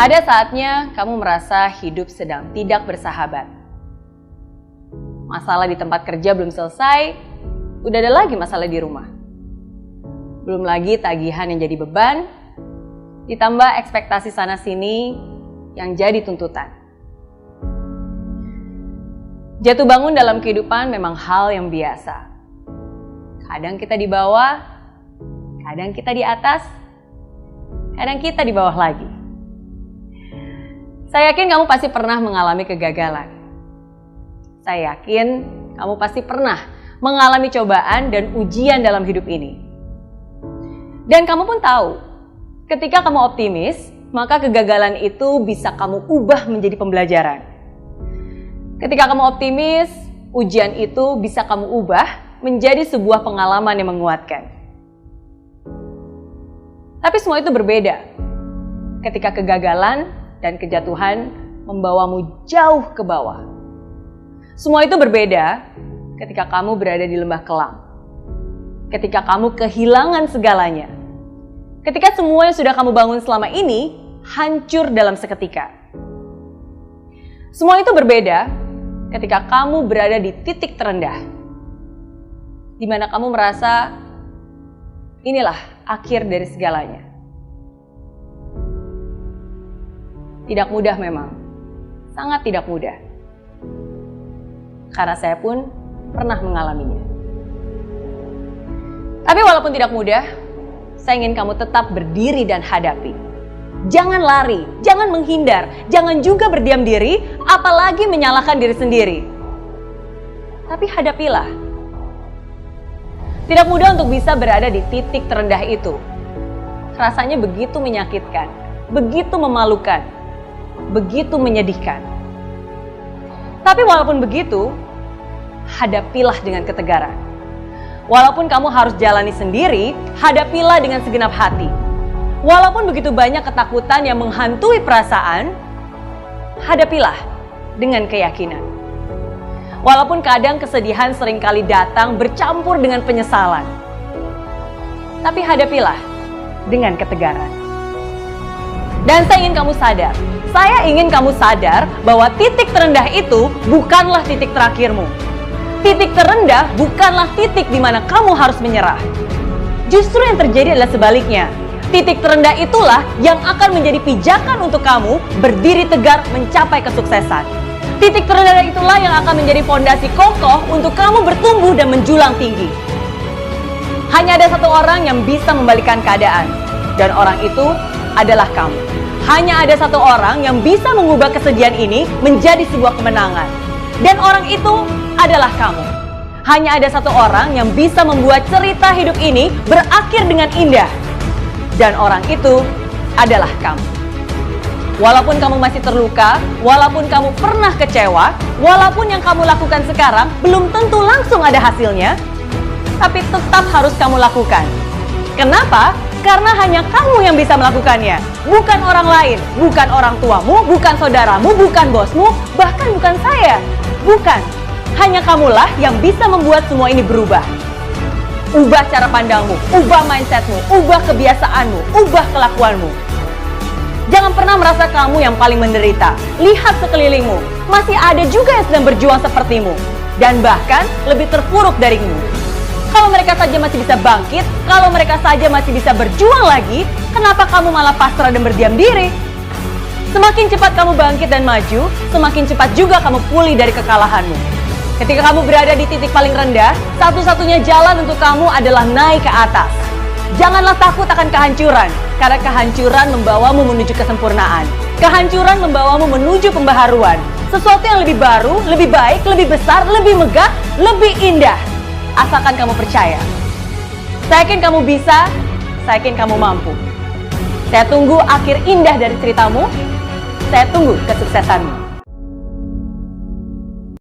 Ada saatnya kamu merasa hidup sedang tidak bersahabat. Masalah di tempat kerja belum selesai, udah ada lagi masalah di rumah. Belum lagi tagihan yang jadi beban, ditambah ekspektasi sana-sini yang jadi tuntutan. Jatuh bangun dalam kehidupan memang hal yang biasa. Kadang kita di bawah, kadang kita di atas, kadang kita di bawah lagi. Saya yakin kamu pasti pernah mengalami kegagalan. Saya yakin kamu pasti pernah mengalami cobaan dan ujian dalam hidup ini. Dan kamu pun tahu, ketika kamu optimis, maka kegagalan itu bisa kamu ubah menjadi pembelajaran. Ketika kamu optimis, ujian itu bisa kamu ubah menjadi sebuah pengalaman yang menguatkan. Tapi semua itu berbeda ketika kegagalan dan kejatuhan membawamu jauh ke bawah. Semua itu berbeda ketika kamu berada di lembah kelam. Ketika kamu kehilangan segalanya. Ketika semua yang sudah kamu bangun selama ini hancur dalam seketika. Semua itu berbeda ketika kamu berada di titik terendah. Di mana kamu merasa inilah akhir dari segalanya. Tidak mudah memang, sangat tidak mudah. Karena saya pun pernah mengalaminya. Tapi walaupun tidak mudah, saya ingin kamu tetap berdiri dan hadapi. Jangan lari, jangan menghindar, jangan juga berdiam diri, apalagi menyalahkan diri sendiri. Tapi hadapilah. Tidak mudah untuk bisa berada di titik terendah itu. Rasanya begitu menyakitkan, begitu memalukan, begitu menyedihkan. Tapi walaupun begitu, hadapilah dengan ketegaran. Walaupun kamu harus jalani sendiri, hadapilah dengan segenap hati. Walaupun begitu banyak ketakutan yang menghantui perasaan, hadapilah dengan keyakinan. Walaupun kadang kesedihan seringkali datang bercampur dengan penyesalan, tapi hadapilah dengan ketegaran. Dan saya ingin kamu sadar bahwa titik terendah itu bukanlah titik terakhirmu. Titik terendah bukanlah titik di mana kamu harus menyerah. Justru yang terjadi adalah sebaliknya. Titik terendah itulah yang akan menjadi pijakan untuk kamu berdiri tegar mencapai kesuksesan. Titik terendah itulah yang akan menjadi fondasi kokoh untuk kamu bertumbuh dan menjulang tinggi. Hanya ada satu orang yang bisa membalikan keadaan, dan orang itu adalah kamu. Hanya ada satu orang yang bisa mengubah kesedihan ini menjadi sebuah kemenangan, dan orang itu adalah kamu. Hanya ada satu orang yang bisa membuat cerita hidup ini berakhir dengan indah, dan orang itu adalah kamu. Walaupun kamu masih terluka, walaupun kamu pernah kecewa, walaupun yang kamu lakukan sekarang belum tentu langsung ada hasilnya, tapi tetap harus kamu lakukan. Kenapa? Karena hanya kamu yang bisa melakukannya, bukan orang lain, bukan orang tuamu, bukan saudaramu, bukan bosmu, bahkan bukan saya. Bukan, hanya kamulah yang bisa membuat semua ini berubah. Ubah cara pandangmu, ubah mindsetmu, ubah kebiasaanmu, ubah kelakuanmu. Jangan pernah merasa kamu yang paling menderita. Lihat sekelilingmu, masih ada juga yang sedang berjuang sepertimu, dan bahkan lebih terpuruk darimu. Kalau mereka saja masih bisa bangkit, kalau mereka saja masih bisa berjuang lagi, kenapa kamu malah pasrah dan berdiam diri? Semakin cepat kamu bangkit dan maju, semakin cepat juga kamu pulih dari kekalahanmu. Ketika kamu berada di titik paling rendah, satu-satunya jalan untuk kamu adalah naik ke atas. Janganlah takut akan kehancuran, karena kehancuran membawamu menuju kesempurnaan. Kehancuran membawamu menuju pembaharuan. Sesuatu yang lebih baru, lebih baik, lebih besar, lebih megah, lebih indah. Asalkan kamu percaya. Saya yakin kamu bisa, saya yakin kamu mampu. Saya tunggu akhir indah dari ceritamu. Saya tunggu kesuksesanmu.